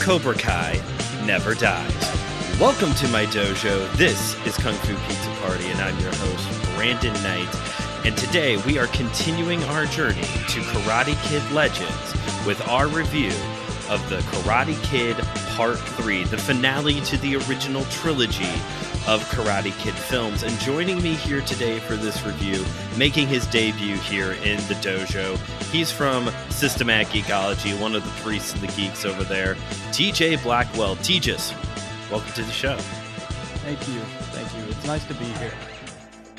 Cobra Kai never dies. Welcome to my dojo. This is Kung Fu Pizza Party, and I'm your host, Brandon Knight. And today we are continuing our journey to Karate Kid Legends with our review of the Karate Kid Part 3, the finale to the original trilogy of Karate Kid films. And joining me here today for this review, making his debut here in the dojo, he's from Systematic Geekology, one of the priests and the geeks over there, TJ Blackwell. TJus, welcome to the show. Thank you. It's nice to be here.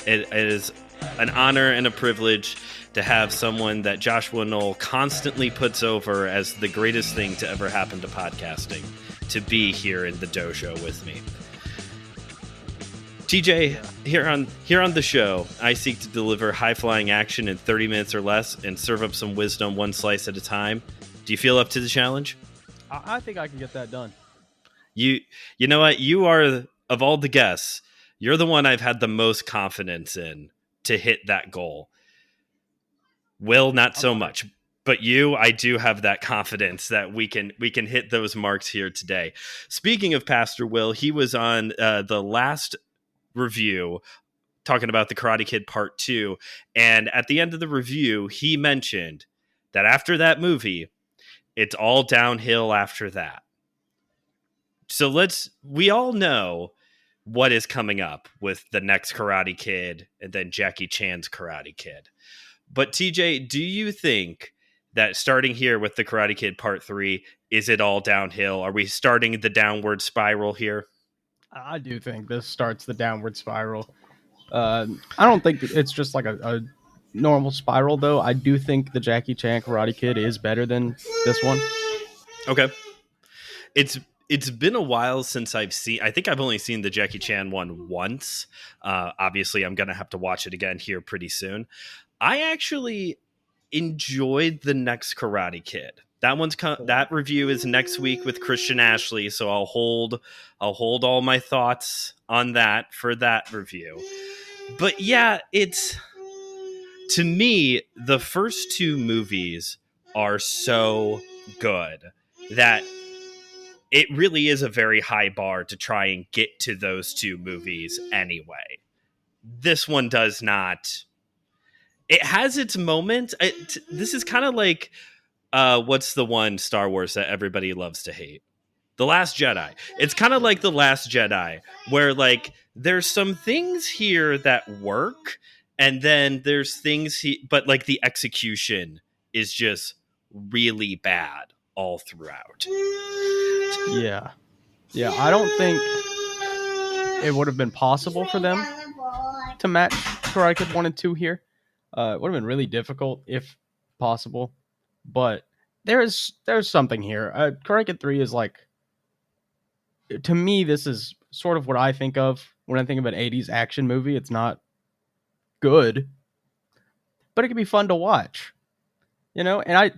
It is an honor and a privilege to have someone that Joshua Knoll constantly puts over as the greatest thing to ever happen to podcasting, to be here in the dojo with me. TJ, here on the show, I seek to deliver high-flying action in 30 minutes or less and serve up some wisdom one slice at a time. Do you feel up to the challenge? I think I can get that done. You know what? You are, of all the guests, you're the one I've had the most confidence in to hit that goal. Will, not so much. But I do have that confidence that we can hit those marks here today. Speaking of Pastor Will, he was on the last review talking about the Karate Kid Part 2, and at the end of the review he mentioned that after that movie it's all downhill after that. So we all know what is coming up with the next Karate Kid and then Jackie Chan's Karate Kid. But TJ, do you think that starting here with the Karate Kid Part 3, is it all downhill? Are we starting the downward spiral here? I do think this starts the downward spiral. I don't think it's just like a normal spiral, though. I do think the Jackie Chan Karate Kid is better than this one. Okay. It's been a while since I think I've only seen the Jackie Chan one once. Obviously, I'm going to have to watch it again here pretty soon. I actually enjoyed the next Karate Kid. That review is next week with Christian Ashley, so I'll hold all my thoughts on that for that review. But yeah, to me, the first two movies are so good that it really is a very high bar to try and get to those two movies anyway. This one does not. It has its moment. This is kind of like what's the one Star Wars that everybody loves to hate? The Last Jedi. It's kind of like The Last Jedi, where like there's some things here that work, and then there's things but like the execution is just really bad all throughout. Yeah. I don't think it would have been possible for them to match Karate Kid 1 and 2 here. It would have been really difficult if possible. But there's something here. Karate Kid 3 is like, to me, this is sort of what I think of when I think of an 80s action movie. It's not good, but it can be fun to watch. And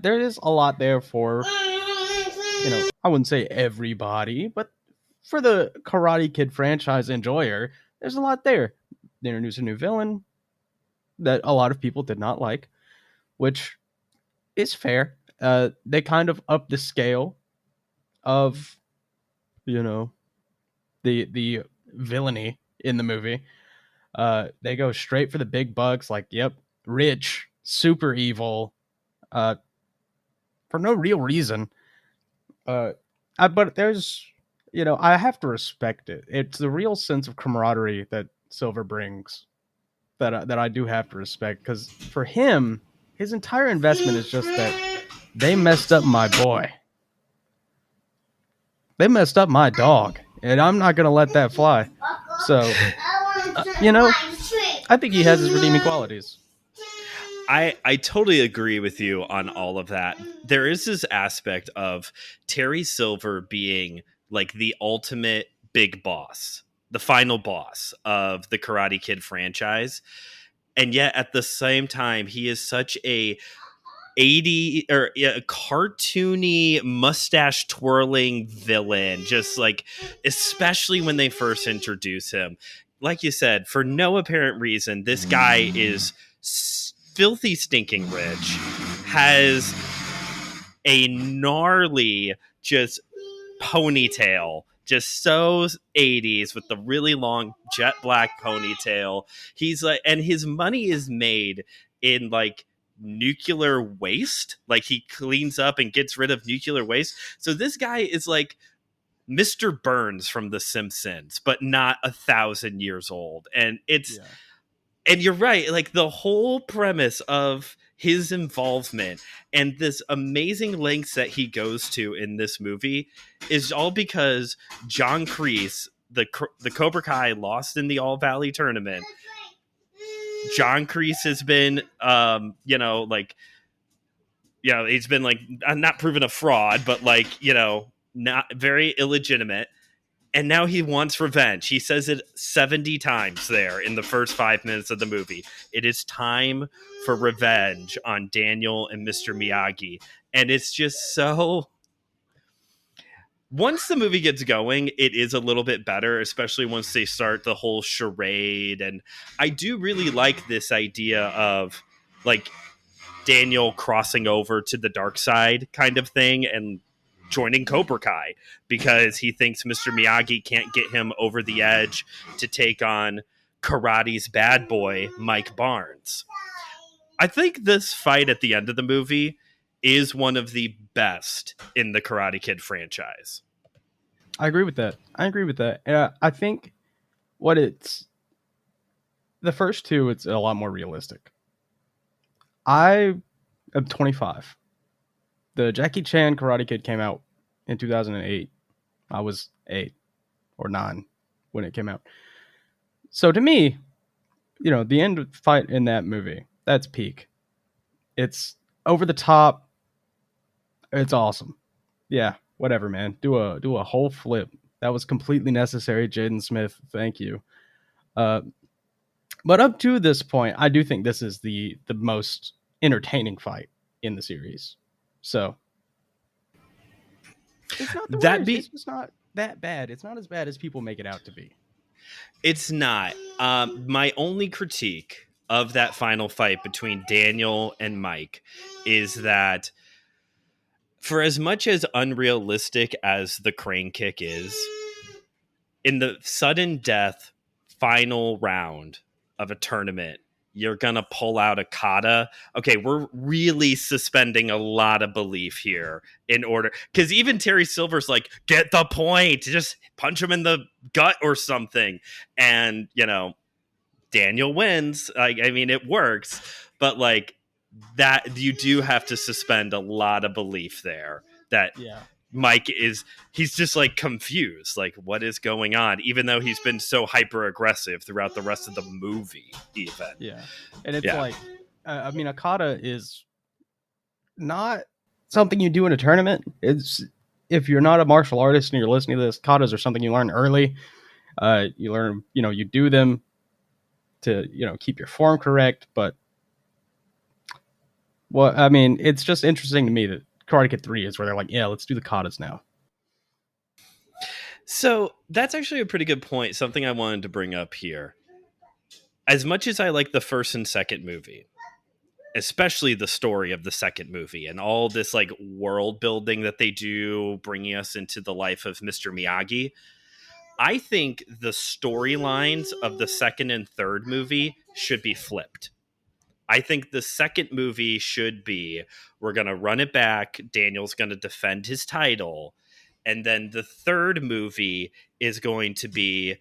there is a lot there for, I wouldn't say everybody, but for the Karate Kid franchise enjoyer, there's a lot there. They introduced a new villain that a lot of people did not like, which is fair. They kind of up the scale of, the villainy in the movie. They go straight for the big bucks, like, yep, rich, super evil, for no real reason. But there's, I have to respect it. It's the real sense of camaraderie that Silver brings that I do have to respect, because for him, his entire investment is just that they messed up my boy. They messed up my dog, and I'm not going to let that fly. So, I think he has his redeeming qualities. I totally agree with you on all of that. There is this aspect of Terry Silver being like the ultimate big boss, the final boss of the Karate Kid franchise. And yet at the same time, he is such a cartoony, mustache twirling villain, just like, especially when they first introduce him. Like you said, for no apparent reason, this guy is filthy stinking rich, has a gnarly, just ponytail, just so 80s with the really long jet black ponytail. He's like, and his money is made in like nuclear waste. Like he cleans up and gets rid of nuclear waste. So this guy is like Mr. Burns from The Simpsons, but not 1,000 years old. And it's, and you're right, like the whole premise of his involvement and this amazing lengths that he goes to in this movie is all because John Kreese, the Cobra Kai, lost in the All Valley tournament. John Kreese has been, he's been like not proven a fraud, but like, not very illegitimate. And now he wants revenge. He says it 70 times there in the first 5 minutes of the movie. It is time for revenge on Daniel and Mr. Miyagi. And it's just so... Once the movie gets going, it is a little bit better, especially once they start the whole charade. And I do really like this idea of, like, Daniel crossing over to the dark side kind of thing and joining Cobra Kai because he thinks Mr. Miyagi can't get him over the edge to take on karate's bad boy, Mike Barnes. I think this fight at the end of the movie is one of the best in the Karate Kid franchise. I agree with that. I think the first two, it's a lot more realistic. I am 25. The Jackie Chan Karate Kid came out in 2008. I was 8 or 9 when it came out. So to me, the end fight in that movie, that's peak. It's over the top. It's awesome. Yeah, whatever, man. Do a whole flip. That was completely necessary, Jaden Smith. Thank you. But up to this point, I do think this is the most entertaining fight in the series. So it's not it's not that bad. It's not as bad as people make it out to be. It's not. My only critique of that final fight between Daniel and Mike is that for as much as unrealistic as the crane kick is, in the sudden death final round of a tournament, you're going to pull out a kata. Okay, we're really suspending a lot of belief here in order. Because even Terry Silver's like, get the point. Just punch him in the gut or something. And, Daniel wins. I mean, it works. But, like, that you do have to suspend a lot of belief there. That Mike he's just, like, confused. Like, what is going on? Even though he's been so hyper-aggressive throughout the rest of the movie, even. Yeah. And it's like, I mean, a kata is not something you do in a tournament. It's, if you're not a martial artist and you're listening to this, katas are something you learn early. You learn, you do them to, keep your form correct. But, well, I mean, it's just interesting to me that Karate Kid 3 is where they're like, yeah, let's do the katas now. So that's actually a pretty good point. Something I wanted to bring up here. As much as I like the first and second movie, especially the story of the second movie and all this like world building that they do, bringing us into the life of Mr. Miyagi, I think the storylines of the second and third movie should be flipped. I think the second movie should be, we're going to run it back. Daniel's going to defend his title. And then the third movie is going to be,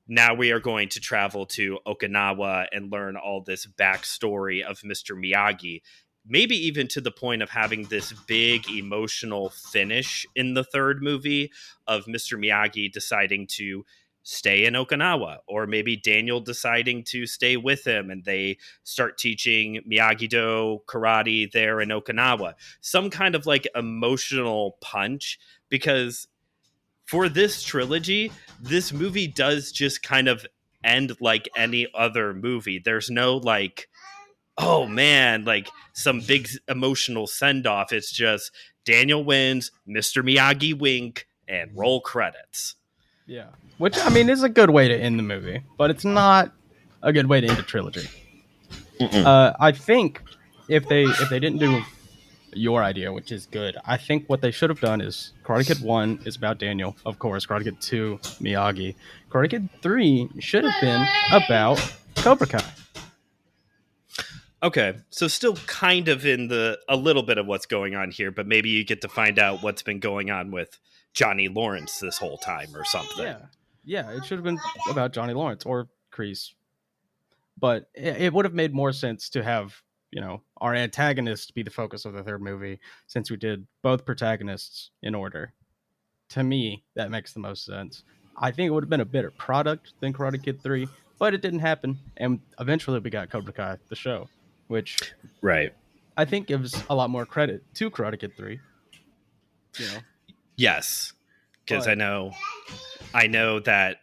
now we are going to travel to Okinawa and learn all this backstory of Mr. Miyagi. Maybe even to the point of having this big emotional finish in the third movie of Mr. Miyagi deciding to stay in Okinawa, or maybe Daniel deciding to stay with him and they start teaching Miyagi-Do karate there in Okinawa. Some kind of like emotional punch, because for this trilogy, this movie does just kind of end like any other movie. There's no like, oh man, like some big emotional send-off. It's just Daniel wins, Mr. Miyagi wink, and roll credits. Yeah. Which, I mean, is a good way to end the movie, but it's not a good way to end a trilogy. I think if they didn't do your idea, which is good. I think what they should have done is Karate Kid 1 is about Daniel, of course. Karate Kid 2, Miyagi. Karate Kid 3 should have been about Cobra Kai. Okay, so still kind of in a little bit of what's going on here, but maybe you get to find out what's been going on with Johnny Lawrence this whole time or something. Yeah, it should have been about Johnny Lawrence or Kreese. But it would have made more sense to have, our antagonist be the focus of the third movie, since we did both protagonists in order. To me, that makes the most sense. I think it would have been a better product than Karate Kid 3, but it didn't happen. And eventually we got Cobra Kai, the show, which Right. I think gives a lot more credit to Karate Kid 3. Yes, because I know that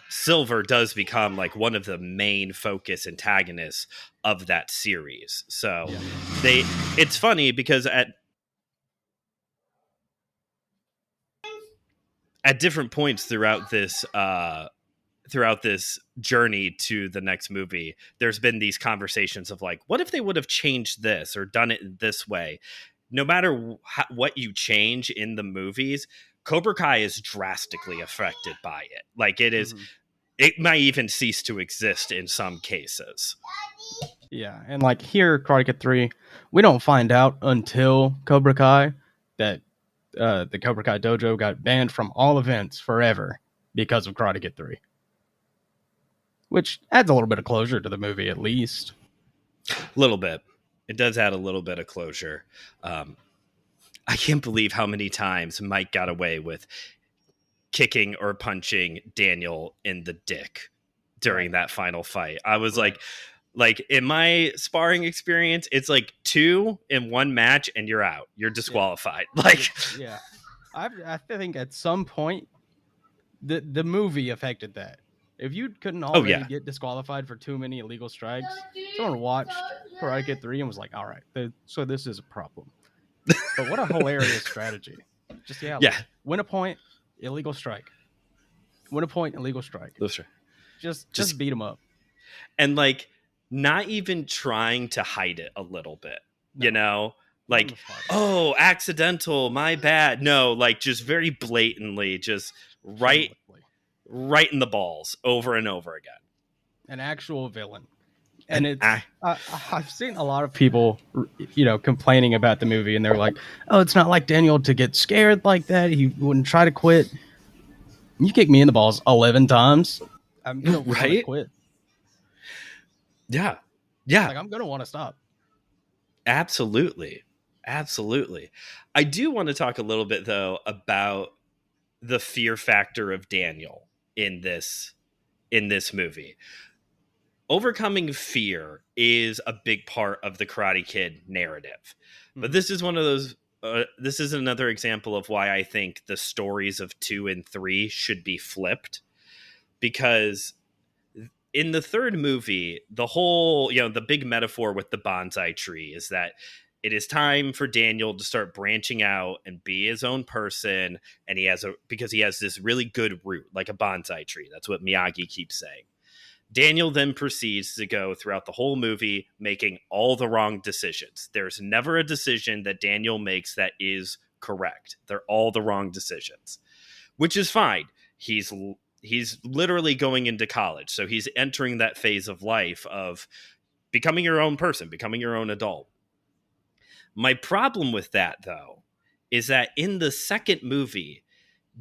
Silver does become like one of the main focus antagonists of that series. So it's funny because at different points throughout this journey to the next movie, there's been these conversations of like, what if they would have changed this or done it this way? No matter what you change in the movies, Cobra Kai is drastically affected by it. Like it is, it might even cease to exist in some cases. Yeah, and like here, Karate Kid 3, we don't find out until Cobra Kai that the Cobra Kai dojo got banned from all events forever because of Karate Kid 3. Which adds a little bit of closure to the movie, at least. A little bit. It does add a little bit of closure. I can't believe how many times Mike got away with kicking or punching Daniel in the dick during that final fight. I was like in my sparring experience, it's like 2 in one match and you're out. You're disqualified. I think at some point the movie affected that. If you couldn't already get disqualified for too many illegal strikes, someone watched Karate Kid 3 and was like, all right, so this is a problem. But what a hilarious strategy. Just, win a point, illegal strike. Win a point, illegal strike. That's right. Just beat them up. And like not even trying to hide it a little bit, like, oh, accidental, my bad. No, like just very blatantly, just right in the balls over and over again. An actual villain. And it's I've seen a lot of people, complaining about the movie, and they're like, "Oh, it's not like Daniel to get scared like that. He wouldn't try to quit." You kick me in the balls 11 times, I'm gonna want to quit. Yeah. Like I'm gonna want to stop. Absolutely. I do want to talk a little bit though about the fear factor of Daniel in this movie. Overcoming fear is a big part of the Karate Kid narrative. But this is one of those this is another example of why I think the stories of 2 and 3 should be flipped, because in the third movie, the whole, the big metaphor with the bonsai tree is that it is time for Daniel to start branching out and be his own person. And because he has this really good root, like a bonsai tree. That's what Miyagi keeps saying. Daniel then proceeds to go throughout the whole movie making all the wrong decisions. There's never a decision that Daniel makes that is correct. They're all the wrong decisions, which is fine. He's literally going into college. So he's entering that phase of life of becoming your own person, becoming your own adult. My problem with that, though, is that in the second movie,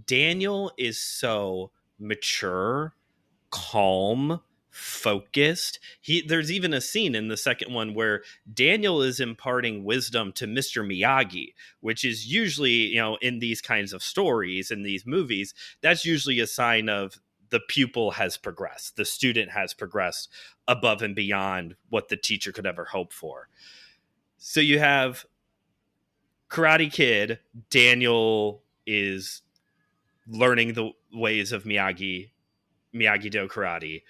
Daniel is so mature, calm, focused. There's even a scene in the second one where Daniel is imparting wisdom to Mr. Miyagi, which is usually, in these kinds of stories, in these movies, that's usually a sign of the pupil has progressed. The student has progressed above and beyond what the teacher could ever hope for. So you have Karate Kid, Daniel is learning the ways of Miyagi-Do karate.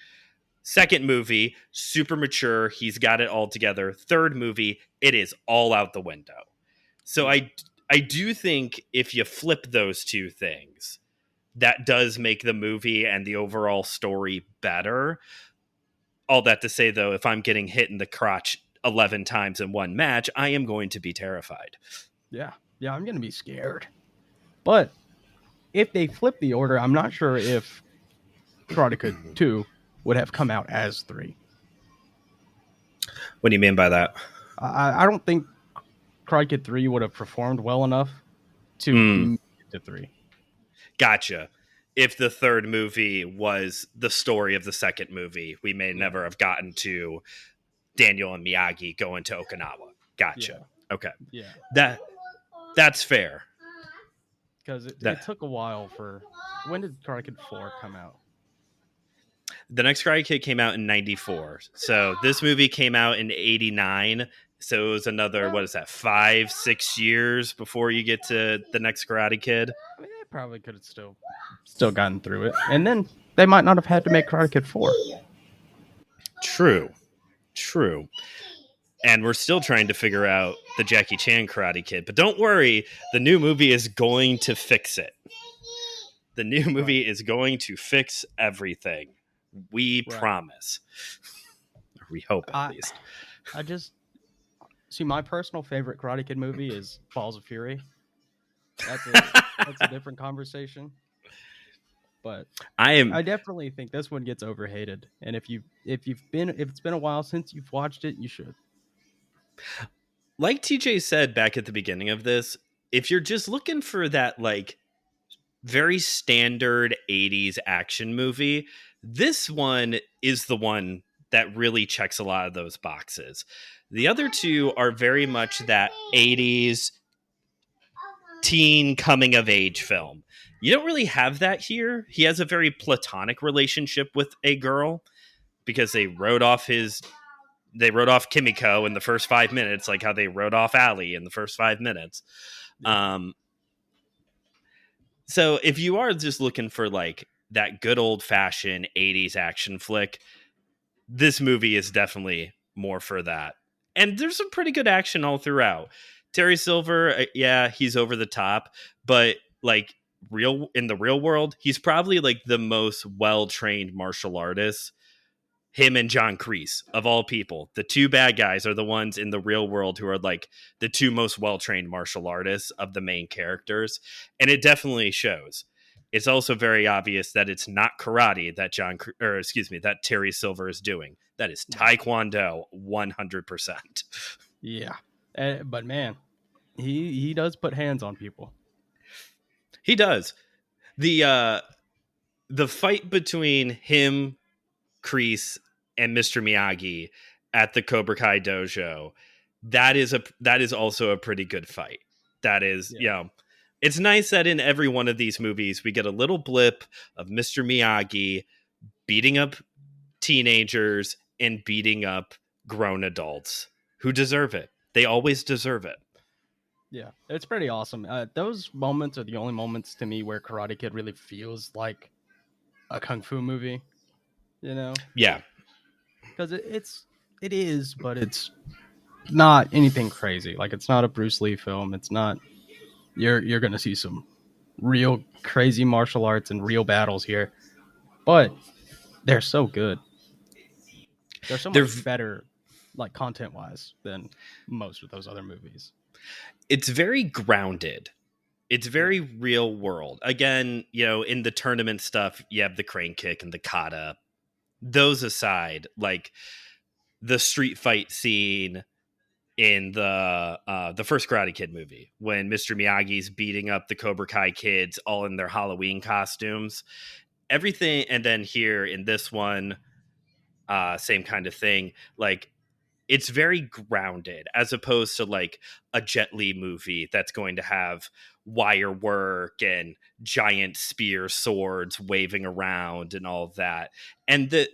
Second movie, super mature. He's got it all together. Third movie, it is all out the window. So I do think if you flip those two things, that does make the movie and the overall story better. All that to say, though, if I'm getting hit in the crotch 11 times in one match, I am going to be terrified. Yeah. Yeah, I'm going to be scared. But if they flip the order, I'm not sure if Karate Kid 2 would have come out as 3. What do you mean by that? I don't think Karate Kid 3 would have performed well enough to make it to 3. Gotcha. If the third movie was the story of the second movie, we may never have gotten to Daniel and Miyagi going to Okinawa. Gotcha. Yeah. Okay. Yeah. That's fair. Because it took a while for... When did Karate Kid 4 come out? The next Karate Kid came out in 94. So this movie came out in 89. So it was another, 5-6 years before you get to the next Karate Kid. I mean, they probably could have still gotten through it. And then they might not have had to make Karate Kid 4. True. And we're still trying to figure out the Jackie Chan Karate Kid. But don't worry, the new movie is going to fix it. The new movie is going to fix everything. We promise. Or we hope, at least. I just... See, my personal favorite Karate Kid movie is Balls of Fury. That's a different conversation. But I definitely think this one gets overhated. And if it's been a while since you've watched it, you should. Like TJ said back at the beginning of this, if you're just looking for that like very standard 80s action movie, this one is the one that really checks a lot of those boxes. The other two are very much that 80s teen coming of age film. You don't really have that here. He has a very platonic relationship with a girl because they wrote off Kimiko in the first 5 minutes, like how they wrote off Ali in the first 5 minutes. So if you are just looking for like that good old fashioned 80s action flick, this movie is definitely more for that. And there's some pretty good action all throughout. Terry Silver, he's over the top, but like in the real world, he's probably like the most well-trained martial artist. Him and John Kreese, of all people. The two bad guys are the ones in the real world who are like the two most well-trained martial artists of the main characters. And it definitely shows. It's also very obvious that it's not karate that that Terry Silver is doing. That is Taekwondo 100%. Yeah. But man, he does put hands on people. He does. The fight between him, Kreese, and Mr. Miyagi at the Cobra Kai dojo, that is also a pretty good fight. That is, it's nice that in every one of these movies we get a little blip of Mr. Miyagi beating up teenagers and beating up grown adults who deserve it. They always deserve it. Yeah, it's pretty awesome. Those moments are the only moments to me where Karate Kid really feels like a kung fu movie. You know? Yeah. Because it is, but it's not anything crazy. Like, it's not a Bruce Lee film. It's not... You're going to see some real crazy martial arts and real battles here. But they're so good. They're so much better, like, content-wise than most of those other movies. It's very grounded. It's very real world. Again, in the tournament stuff, you have the crane kick and the kata. Those aside, like the street fight scene in the first Karate Kid movie, when Mr. Miyagi's beating up the Cobra Kai kids all in their Halloween costumes, everything. And then here in this one, same kind of thing. Like, it's very grounded as opposed to like a Jet Li movie that's going to have wire work and giant spear swords waving around and all of that. And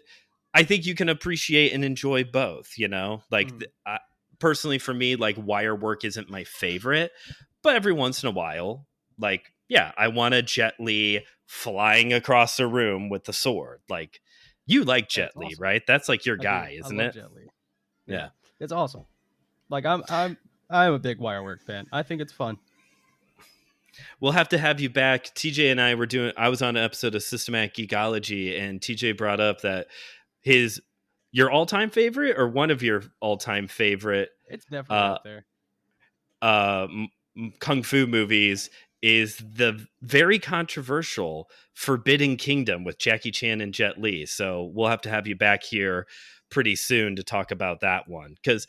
I think you can appreciate and enjoy both, like personally for me, like wire work isn't my favorite, but every once in a while, like, I want a Jet Li flying across the room with the sword. Like, you like Jet Li, awesome. Right? That's like your guy, isn't it? Jet Li. Yeah, it's awesome. Like, I'm a big wire work fan. I think it's fun. We'll have to have you back. TJ and I was on an episode of Systematic Geekology, and TJ brought up that your all-time favorite or one of your all-time favorite It's definitely uh up there. uh kung fu movies is the very controversial Forbidden Kingdom with Jackie Chan and Jet Li. So we'll have to have you back here pretty soon to talk about that one, because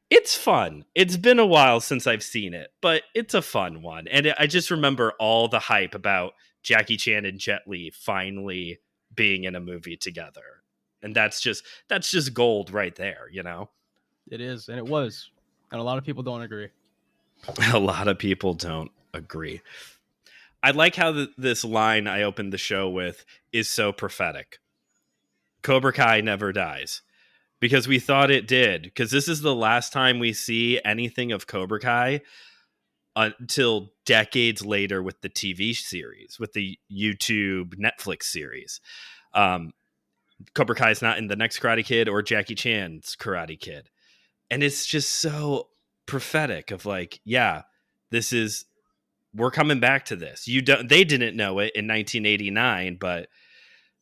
it's fun. It's been a while since I've seen it, but it's a fun one. And I just remember all the hype about Jackie Chan and Jet Li finally being in a movie together. And that's just gold right there, you know? It is, and it was. And a lot of people don't agree. A lot of people don't agree. I like how this line I opened the show with is so prophetic. Cobra Kai never dies. Because we thought it did. Because this is the last time we see anything of Cobra Kai until decades later with the TV series, with the YouTube Netflix series. Cobra Kai is not in the next Karate Kid or Jackie Chan's Karate Kid. And it's just so prophetic of like, yeah, we're coming back to this. They didn't know it in 1989, but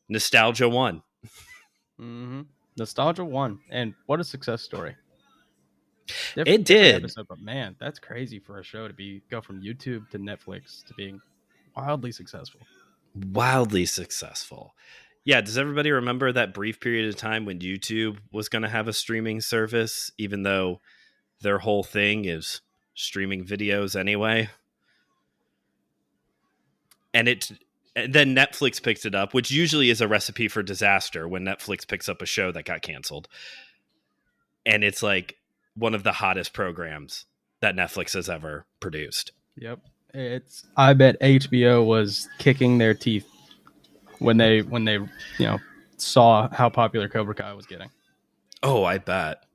nostalgia won. Mm-hmm. Nostalgia won, and what a success story. It did. Episode, but man, that's crazy for a show to go from YouTube to Netflix to being wildly successful. Wildly successful. Yeah, does everybody remember that brief period of time when YouTube was going to have a streaming service, even though their whole thing is streaming videos anyway? And then Netflix picked it up, which usually is a recipe for disaster when Netflix picks up a show that got canceled. And it's like one of the hottest programs that Netflix has ever produced. Yep. I bet HBO was kicking their teeth when they saw how popular Cobra Kai was getting. Oh, I bet.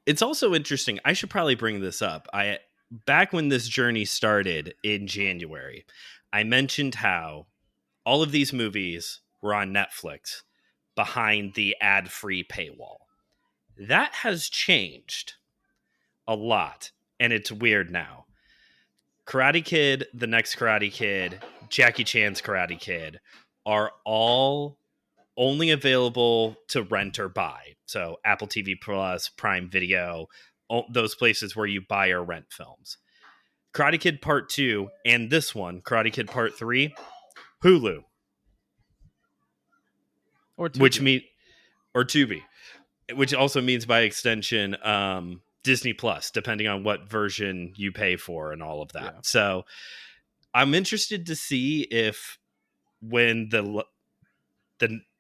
It's also interesting. I should probably bring this up. Back when this journey started in January, I mentioned how all of these movies were on Netflix behind the ad-free paywall. That has changed a lot, and it's weird now. Karate Kid, The Next Karate Kid, Jackie Chan's Karate Kid are all only available to rent or buy. So Apple TV Plus, Prime Video, all those places where you buy or rent films. Karate Kid Part 2 and this one, Karate Kid Part 3, Hulu. Or Tubi. Or Tubi, which also means by extension Disney Plus, depending on what version you pay for and all of that. Yeah. So I'm interested to see if when the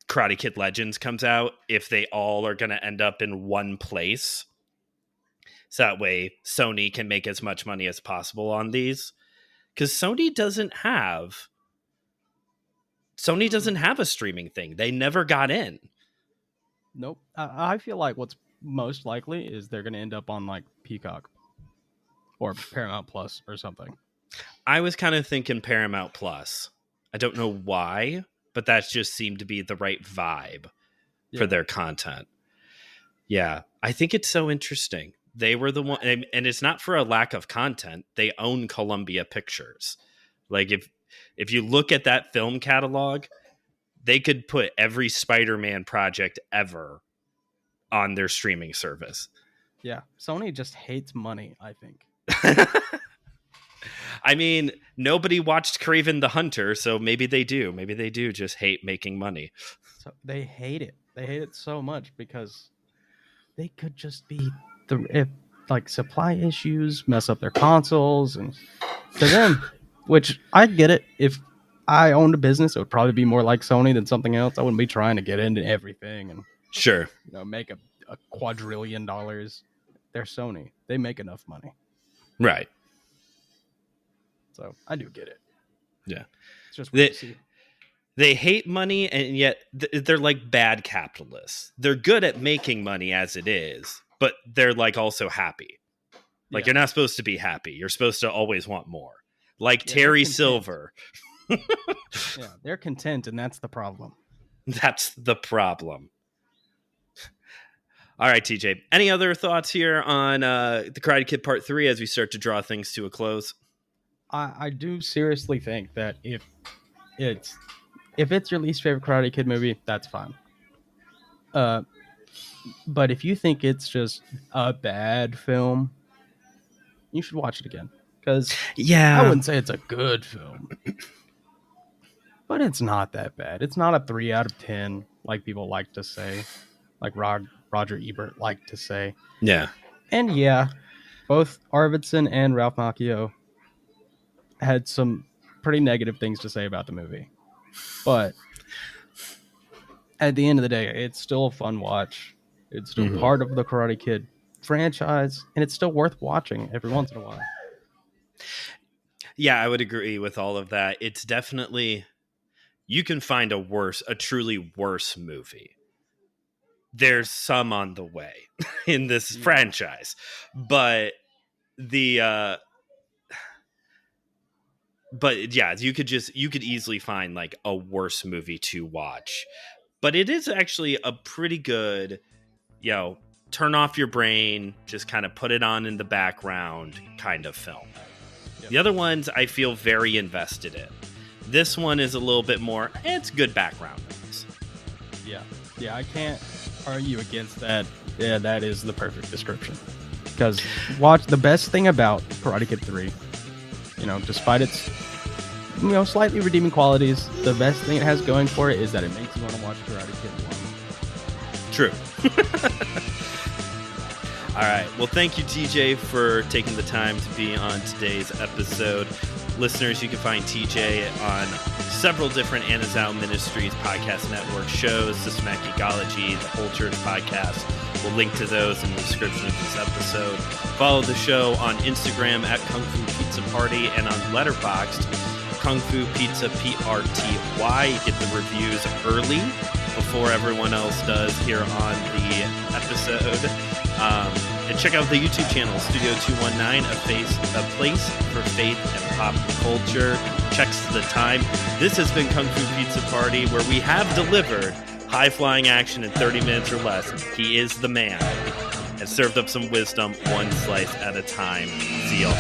Karate Kid Legends comes out, if they all are going to end up in one place. So that way Sony can make as much money as possible on these. Because Sony doesn't have a streaming thing. They never got in. Nope. I feel like what's most likely is they're going to end up on like Peacock or Paramount Plus or something. I was kind of thinking Paramount Plus. I don't know why, but that just seemed to be the right vibe for their content. Yeah, I think it's so interesting. They were the one, and it's not for a lack of content. They own Columbia Pictures. Like if you look at that film catalog, they could put every Spider-Man project ever on their streaming service. Yeah, Sony just hates money, I think. I mean, nobody watched Kraven the Hunter, so maybe they do. Maybe they do just hate making money. So they hate it. They hate it so much because they could just be if supply issues mess up their consoles, and to them, which I get it. If I owned a business, it would probably be more like Sony than something else. I wouldn't be trying to get into everything and sure, make a quadrillion dollars. They're Sony. They make enough money. Right. So I do get it. Yeah. It's just weird to see. They hate money, and yet they're like bad capitalists. They're good at making money as it is, but they're like also happy. Like you're not supposed to be happy. You're supposed to always want more. Like Terry Silver. Yeah, they're content, and that's the problem. That's the problem. All right, TJ. Any other thoughts here on the Karate Kid Part 3 as we start to draw things to a close? I do seriously think that if it's your least favorite Karate Kid movie, that's fine. But if you think it's just a bad film, you should watch it again. Because Yeah. I wouldn't say it's a good film, but it's not that bad. It's not a 3 out of 10 like people like to say, like Roger Ebert liked to say. Yeah. And yeah, both Arvidsson and Ralph Macchio had some pretty negative things to say about the movie. But at the end of the day, it's still a fun watch. It's still part of the Karate Kid franchise, and it's still worth watching every once in a while. Yeah, I would agree with all of that. It's definitely, you can find a truly worse movie. There's some on the way in this franchise, but yeah, you could easily find like a worse movie to watch. But it is actually a pretty good, turn off your brain, just kind of put it on in the background kind of film. Yep. The other ones I feel very invested in. This one is a little bit more, it's good background noise. Yeah, I can't argue against that. Yeah, that is the perfect description. Because watch, the best thing about Karate Kid 3, despite its slightly redeeming qualities, the best thing it has going for it is that it makes you want to watch Karate Kid 1. True. All right. Well, thank you, TJ, for taking the time to be on today's episode. Listeners, you can find TJ on several different Anazao Ministries podcast network shows, Systematic Geekology, the Whole Church podcast. We'll link to those in the description of this episode. Follow the show on Instagram at KungFuPizzaPrty and on Letterboxd, KungFuPizzaPrty. You get the reviews early before everyone else does here on the episode. And check out the YouTube channel, Studio 219, a place for faith and pop culture. Checks the time. This has been Kung Fu Pizza Party, where we have delivered high-flying action in 30 minutes or less. He is the man. And served up some wisdom one slice at a time. See y'all.